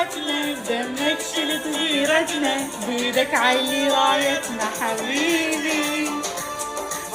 شرفنا بدمك شلت غيرتنا، بيدك عيلي رايتنا حبيبي،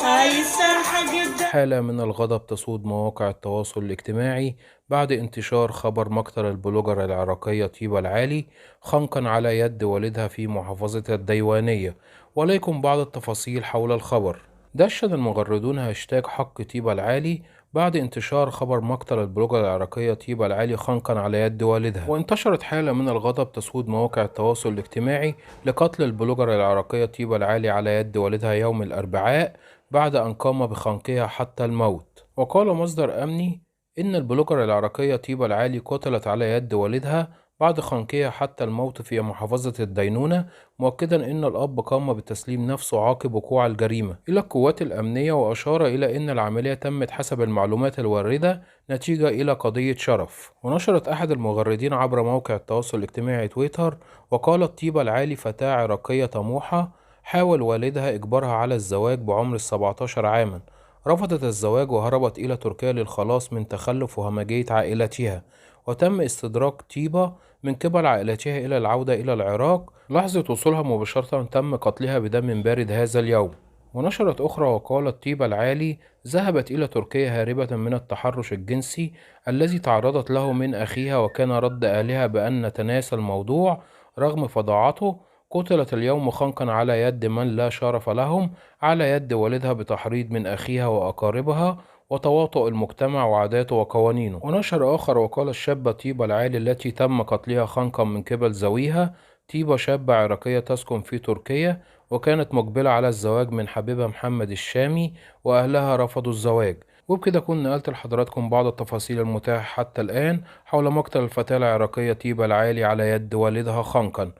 هاي الساحة قدام. حالة من الغضب تسود مواقع التواصل الاجتماعي بعد انتشار خبر مقتل البلوجر العراقية طيبة العالي خنقا على يد والدها في محافظة الديوانية، وليكن بعض التفاصيل حول الخبر. دشن المغردون هاشتاج حق طيبة العالي بعد انتشار خبر مقتل البلوجر العراقية طيبة العالي خنقا على يد والدها، وانتشرت حالة من الغضب تسود مواقع التواصل الاجتماعي لقتل البلوجر العراقية طيبة العالي على يد والدها يوم الأربعاء بعد أن قام بخنقها حتى الموت. وقال مصدر أمني إن البلوجر العراقية طيبة العالي قتلت على يد والدها بعد خنقها حتى الموت في محافظة الدينونة، مؤكدا إن الأب قام بتسليم نفسه عقب وقوع الجريمة إلى القوات الأمنية، وأشار إلى أن العملية تمت حسب المعلومات الواردة نتيجة إلى قضية شرف. ونشرت أحد المغردين عبر موقع التواصل الاجتماعي تويتر وقالت طيبة العالي فتاة عراقية طموحة حاول والدها إجبارها على الزواج بعمر 17 عاما، رفضت الزواج وهربت إلى تركيا للخلاص من تخلف وهمجية عائلتها، وتم استدراج طيبة من قبل عائلتها إلى العودة إلى العراق. لحظة وصولها مباشرة تم قتلها بدم بارد هذا اليوم. ونشرت أخرى وقالت طيبة العالي ذهبت إلى تركيا هاربة من التحرش الجنسي الذي تعرضت له من أخيها، وكان رد أهلها بأن نتناسى الموضوع رغم فظاعته. قتلت اليوم خنقا على يد من لا شرف لهم، على يد والدها بتحريض من أخيها وأقاربها وتواطؤ المجتمع وعاداته وقوانينه. ونشر آخر وقال الشابة طيبة العالي التي تم قتلها خنقا من قبل ذويها طيبة شابة عراقية تسكن في تركيا، وكانت مقبلة على الزواج من حبيبها محمد الشامي، وأهلها رفضوا الزواج. وبكده كنا نقلت لحضراتكم بعض التفاصيل المتاحة حتى الآن حول مقتل الفتاة العراقية طيبة العالي على يد والدها خنقا.